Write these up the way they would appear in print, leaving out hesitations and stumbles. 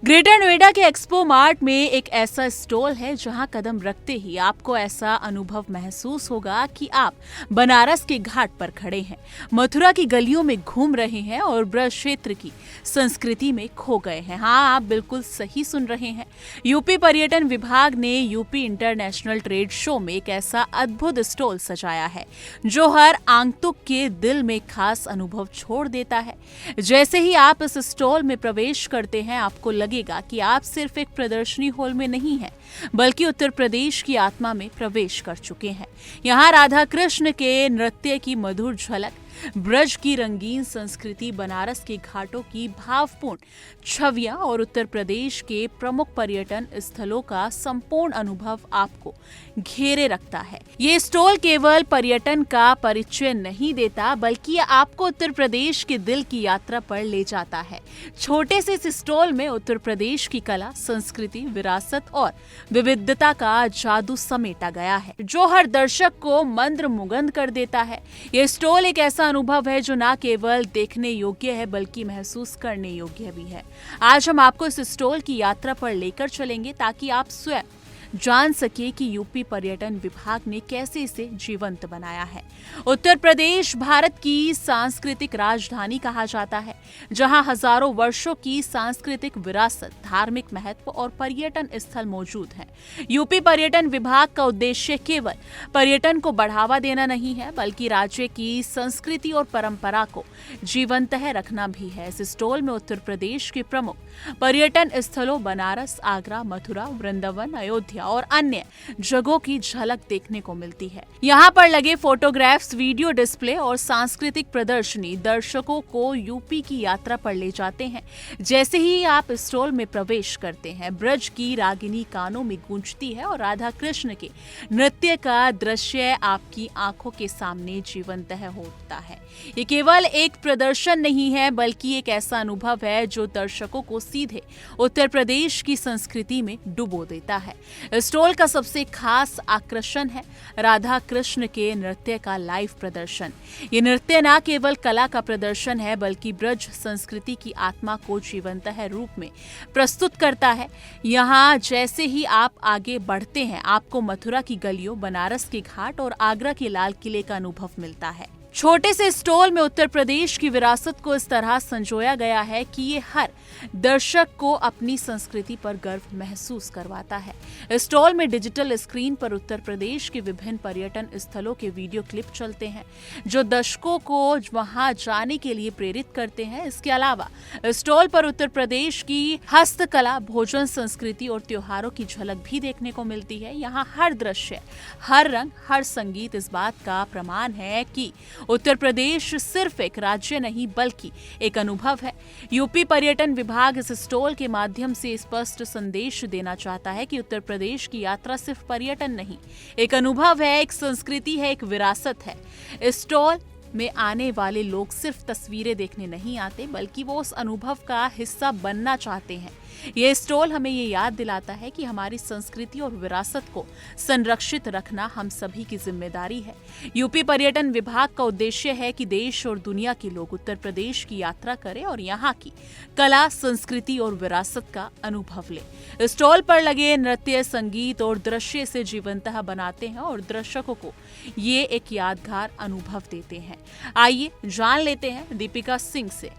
Greater Noida के expo mart में एक ऐसा स्टॉल है जहां कदम रखते ही आपको ऐसा अनुभव महसूस होगा कि आप बनारस के घाट पर खड़े हैं, मथुरा की गलियों में घूम रहे हैं और ब्रज क्षेत्र की संस्कृति में खो गए हैं। हाँ, आप बिल्कुल सही सुन रहे हैं। यूपी पर्यटन विभाग ने यूपी इंटरनेशनल ट्रेड शो में एक ऐसा अद्भुत स्टॉल सजाया है जो हर आगंतुक के दिल में खास अनुभव छोड़ देता है। जैसे ही आप इस स्टॉल में प्रवेश करते हैं, आपको लगेगा कि आप सिर्फ एक प्रदर्शनी हॉल में नहीं हैं, बल्कि उत्तर प्रदेश की आत्मा में प्रवेश कर चुके हैं। यहाँ राधा कृष्ण के नृत्य की मधुर झलक, ब्रज की रंगीन संस्कृति, बनारस के घाटों की भावपूर्ण छवियां और उत्तर प्रदेश के प्रमुख पर्यटन स्थलों का संपूर्ण अनुभव आपको घेरे रखता है। ये स्टॉल केवल पर्यटन का परिचय नहीं देता, बल्कि आपको उत्तर प्रदेश के दिल की यात्रा पर ले जाता है। छोटे से इस स्टॉल में उत्तर प्रदेश की कला, संस्कृति, विरासत और विविधता का जादू समेटा गया है, जो हर दर्शक को मंत्रमुग्ध कर देता है। ये स्टॉल एक ऐसा अनुभव है जो ना केवल देखने योग्य है, बल्कि महसूस करने योग्य भी है। आज हम आपको इस स्टॉल की यात्रा पर लेकर चलेंगे ताकि आप स्वयं जान सके कि यूपी पर्यटन विभाग ने कैसे इसे जीवंत बनाया है। उत्तर प्रदेश भारत की सांस्कृतिक राजधानी कहा जाता है, जहां हजारों वर्षों की सांस्कृतिक विरासत, धार्मिक महत्व और पर्यटन स्थल मौजूद हैं। यूपी पर्यटन विभाग का उद्देश्य केवल पर्यटन को बढ़ावा देना नहीं है, बल्कि राज्य की संस्कृति और परंपरा को जीवंत रखना भी है। इस स्टॉल में उत्तर प्रदेश के प्रमुख पर्यटन स्थलों बनारस, आगरा, मथुरा, वृंदावन, अयोध्या और अन्य जगहों की झलक देखने को मिलती है। यहाँ पर लगे फोटोग्राफ्स, वीडियो डिस्प्ले और सांस्कृतिक प्रदर्शनी दर्शकों को यूपी की यात्रा पर ले जाते हैं। जैसे ही आप स्टॉल में प्रवेश करते हैं, ब्रज की रागिनी कानों में गूंजती है और राधा कृष्ण के नृत्य का दृश्य आपकी आंखों के सामने जीवंत होता है। ये केवल एक प्रदर्शन नहीं है, बल्कि एक ऐसा अनुभव है जो दर्शकों को सीधे उत्तर प्रदेश की संस्कृति में डुबो देता है। स्टॉल का सबसे खास आकर्षण है राधा कृष्ण के नृत्य का लाइव प्रदर्शन। ये नृत्य न केवल कला का प्रदर्शन है, बल्कि ब्रज संस्कृति की आत्मा को जीवंत रूप में प्रस्तुत करता है। यहाँ जैसे ही आप आगे बढ़ते हैं, आपको मथुरा की गलियों, बनारस के घाट और आगरा के लाल किले का अनुभव मिलता है। छोटे से स्टॉल में उत्तर प्रदेश की विरासत को इस तरह संजोया गया है कि ये हर दर्शक को अपनी संस्कृति पर गर्व महसूस करवाता है। स्टॉल में डिजिटल स्क्रीन पर उत्तर प्रदेश के विभिन्न पर्यटन स्थलों के वीडियो क्लिप चलते हैं, जो दर्शकों को वहां जाने के लिए प्रेरित करते हैं। इसके अलावा स्टॉल पर उत्तर प्रदेश की हस्तकला, भोजन, संस्कृति और त्योहारों की झलक भी देखने को मिलती है। यहाँ हर दृश्य, हर रंग, हर संगीत इस बात का प्रमाण है कि उत्तर प्रदेश सिर्फ एक राज्य नहीं, बल्कि एक अनुभव है। यूपी पर्यटन विभाग इस स्टॉल के माध्यम से स्पष्ट संदेश देना चाहता है कि उत्तर प्रदेश की यात्रा सिर्फ पर्यटन नहीं, एक अनुभव है, एक संस्कृति है, एक विरासत है। स्टॉल में आने वाले लोग सिर्फ तस्वीरें देखने नहीं आते, बल्कि वो उस अनुभव का हिस्सा बनना चाहते हैं। ये स्टॉल हमें ये याद दिलाता है कि हमारी संस्कृति और विरासत को संरक्षित रखना हम सभी की जिम्मेदारी है। यूपी पर्यटन विभाग का उद्देश्य है कि देश और दुनिया के लोग उत्तर प्रदेश की यात्रा करें और यहाँ की कला, संस्कृति और विरासत का अनुभव लें। स्टॉल पर लगे नृत्य, संगीत और दृश्य से जीवंत बनाते हैं और दर्शकों को ये एक यादगार अनुभव देते हैं। आइए जान लेते हैं दीपिका सिंह से।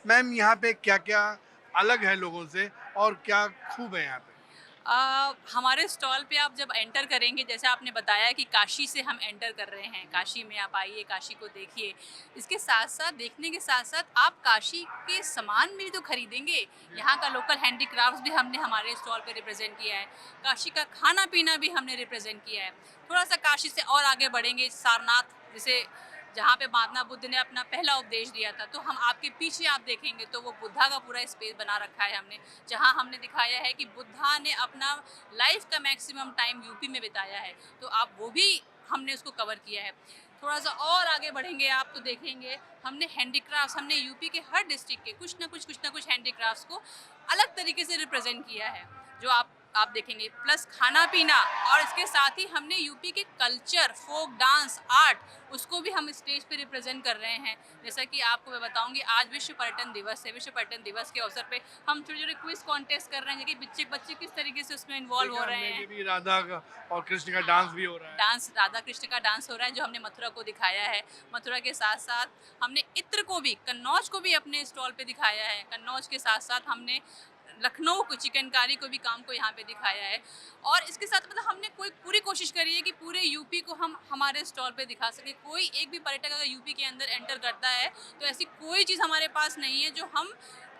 मैम, यहाँ पे क्या क्या अलग है लोगों से और क्या खूब है यहाँ पे? हमारे स्टॉल पे आप जब एंटर करेंगे, जैसे आपने बताया कि काशी से हम एंटर कर रहे हैं, काशी में आप आइए, काशी को देखिए। इसके साथ साथ, देखने के साथ साथ आप काशी के सामान भी तो खरीदेंगे। यहाँ का लोकल हैंडीक्राफ्ट्स भी हमने हमारे स्टॉल पे रिप्रेजेंट किया है, काशी का खाना पीना भी हमने रिप्रेजेंट किया है। थोड़ा सा काशी से और आगे बढ़ेंगे, सारनाथ, जैसे जहाँ पे महात्मा बुद्ध ने अपना पहला उपदेश दिया था, तो हम आपके पीछे आप देखेंगे तो वो बुद्धा का पूरा स्पेस बना रखा है हमने, जहाँ हमने दिखाया है कि बुद्धा ने अपना लाइफ का मैक्सिमम टाइम यूपी में बिताया है, तो आप वो भी हमने उसको कवर किया है। थोड़ा सा और आगे बढ़ेंगे आप तो देखेंगे हमने हैंडीक्राफ्ट्स, हमने यूपी के हर डिस्ट्रिक्ट के कुछ ना कुछ हैंडीक्राफ्ट्स को अलग तरीके से रिप्रेजेंट किया है, जो आप आप देखेंगे, प्लस खाना पीना, और इसके साथ ही हमने यूपी के कल्चर, फोक डांस, आर्ट, उसको भी हम स्टेज पे रिप्रेजेंट कर रहे हैं। जैसा कि आपको मैं बताऊंगी, आज विश्व पर्यटन दिवस है। विश्व पर्यटन दिवस के अवसर पे हम छोटे छोटे क्विज कॉन्टेस्ट कर रहे हैं, कि बच्चे किस तरीके से उसमें इन्वॉल्व हो रहे हैं। भी राधा का और कृष्ण का डांस भी हो रहा है। डांस, राधा कृष्ण का डांस हो रहा है, जो हमने मथुरा को दिखाया है। मथुरा के साथ साथ हमने इत्र को भी, कन्नौज को भी अपने स्टॉल पे दिखाया है। कन्नौज के साथ साथ हमने लखनऊ को, चिकनकारी को भी काम को यहाँ पे दिखाया है। और इसके साथ मतलब हमने कोई पूरी कोशिश करी है कि पूरे यूपी को हम हमारे स्टॉल पे दिखा सके। कोई एक भी पर्यटक अगर यूपी के अंदर एंटर करता है तो ऐसी कोई चीज़ हमारे पास नहीं है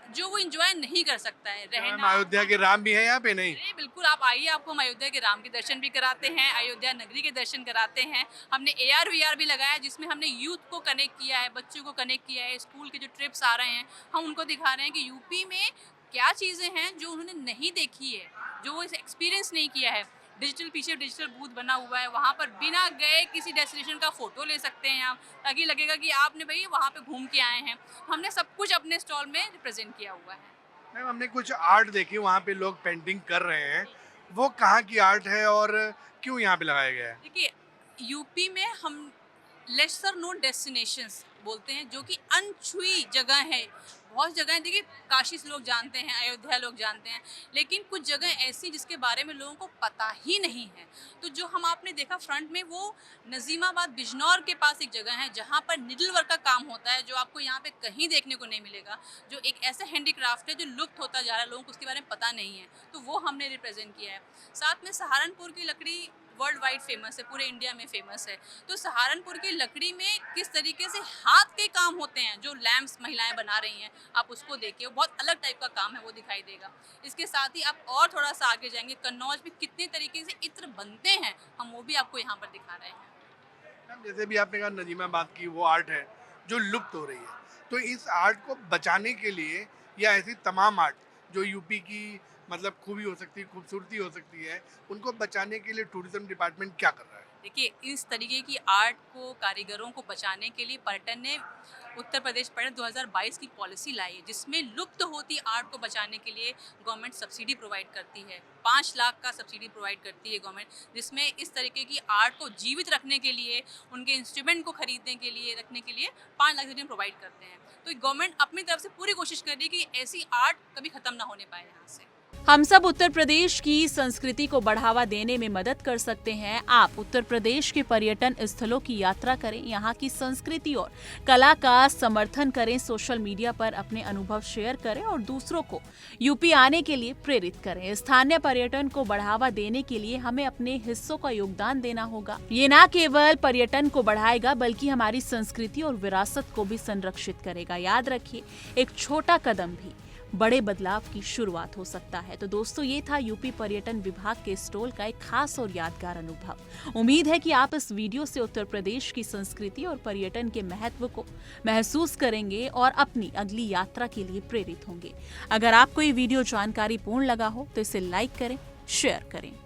जो वो एंजॉय नहीं कर सकता है। रहना, अयोध्या के राम भी है यहाँ पे? नहीं, अरे बिल्कुल, आप आइए, आपको हम अयोध्या के राम के दर्शन भी कराते हैं, अयोध्या नगरी के दर्शन कराते हैं। हमने AR VR भी लगाया, जिसमें हमने यूथ को कनेक्ट किया है, बच्चों को कनेक्ट किया है। स्कूल के जो ट्रिप्स आ रहे हैं, हम उनको दिखा रहे हैं कि यूपी में क्या चीज़ें हैं जो उन्होंने नहीं देखी है, जो वो एक्सपीरियंस नहीं किया है। डिजिटल, पीछे डिजिटल बूथ बना हुआ है, वहाँ पर बिना गए किसी डेस्टिनेशन का फ़ोटो ले सकते हैं आप, ताकि लगेगा कि आपने भाई वहाँ पे घूम के आए हैं। हमने सब कुछ अपने स्टॉल में रिप्रेजेंट किया हुआ है। मैम हमने कुछ आर्ट देखी, वहाँ पे लोग पेंटिंग कर रहे हैं, वो कहाँ की आर्ट है और क्यों यहाँ पे लगाया गया है? देखिए, यूपी में हम लेसर नोन डेस्टिनेशंस बोलते हैं, जो कि अनछुई जगह है। बहुत जगह है, देखिए काशी से लोग जानते हैं, अयोध्या लोग जानते हैं, लेकिन कुछ जगह ऐसी जिसके बारे में लोगों को पता ही नहीं है। तो जो हम आपने देखा फ्रंट में, वो नजीमाबाद बिजनौर के पास एक जगह है जहाँ पर निडल वर्क का काम होता है, जो आपको यहाँ पे कहीं देखने को नहीं मिलेगा। जो एक ऐसा हैंडीक्राफ्ट है जो लुप्त होता जा रहा है, लोगों को उसके बारे में पता नहीं है, तो वो हमने रिप्रेजेंट किया है। साथ में सहारनपुर की लकड़ी वर्ल्ड वाइड फेमस है, पूरे इंडिया में फेमस है। तो सहारनपुर की लकड़ी में किस तरीके से हाथ के काम होते हैं, जो लैम्प्स महिलाएं बना रही हैं, आप उसको देखिए, बहुत अलग टाइप का काम है, वो दिखाई देगा। इसके साथ ही आप और थोड़ा सा आगे जाएंगे, कन्नौज में कितने तरीके से इत्र बनते हैं, हम वो भी आपको यहाँ पर दिखा रहे हैं। मैम जैसे भी आपने कहा नजीमाबाद की वो आर्ट है जो लुप्त हो रही है, तो इस आर्ट को बचाने के लिए या ऐसी तमाम आर्ट जो यूपी की मतलब खूबी हो सकती है, खूबसूरती हो सकती है, उनको बचाने के लिए टूरिज्म डिपार्टमेंट क्या कर रहा है? देखिए, इस तरीके की आर्ट को, कारीगरों को बचाने के लिए पर्यटन ने, उत्तर प्रदेश पर्यटन 2022 की पॉलिसी लाई है, जिसमें लुप्त होती आर्ट को बचाने के लिए गवर्नमेंट सब्सिडी प्रोवाइड करती है। 5 लाख का सब्सिडी प्रोवाइड करती है गवर्नमेंट, जिसमें इस तरीके की आर्ट को जीवित रखने के लिए, उनके इंस्ट्रूमेंट को खरीदने के लिए, रखने के लिए 5 लाख सब्सिडी प्रोवाइड करते हैं। तो गवर्नमेंट अपनी तरफ से पूरी कोशिश कर रही है कि ऐसी आर्ट कभी खत्म ना होने पाए यहाँ से। हम सब उत्तर प्रदेश की संस्कृति को बढ़ावा देने में मदद कर सकते हैं। आप उत्तर प्रदेश के पर्यटन स्थलों की यात्रा करें, यहाँ की संस्कृति और कला का समर्थन करें, सोशल मीडिया पर अपने अनुभव शेयर करें और दूसरों को यूपी आने के लिए प्रेरित करें। स्थानीय पर्यटन को बढ़ावा देने के लिए हमें अपने हिस्सों का योगदान देना होगा। ये न केवल पर्यटन को बढ़ाएगा, बल्कि हमारी संस्कृति और विरासत को भी संरक्षित करेगा। याद रखिए, एक छोटा कदम भी बड़े बदलाव की शुरुआत हो सकता है। तो दोस्तों, ये था यूपी पर्यटन विभाग के स्टॉल का एक खास और यादगार अनुभव। उम्मीद है कि आप इस वीडियो से उत्तर प्रदेश की संस्कृति और पर्यटन के महत्व को महसूस करेंगे और अपनी अगली यात्रा के लिए प्रेरित होंगे। अगर आपको ये वीडियो जानकारीपूर्ण लगा हो तो इसे लाइक करें, शेयर करें।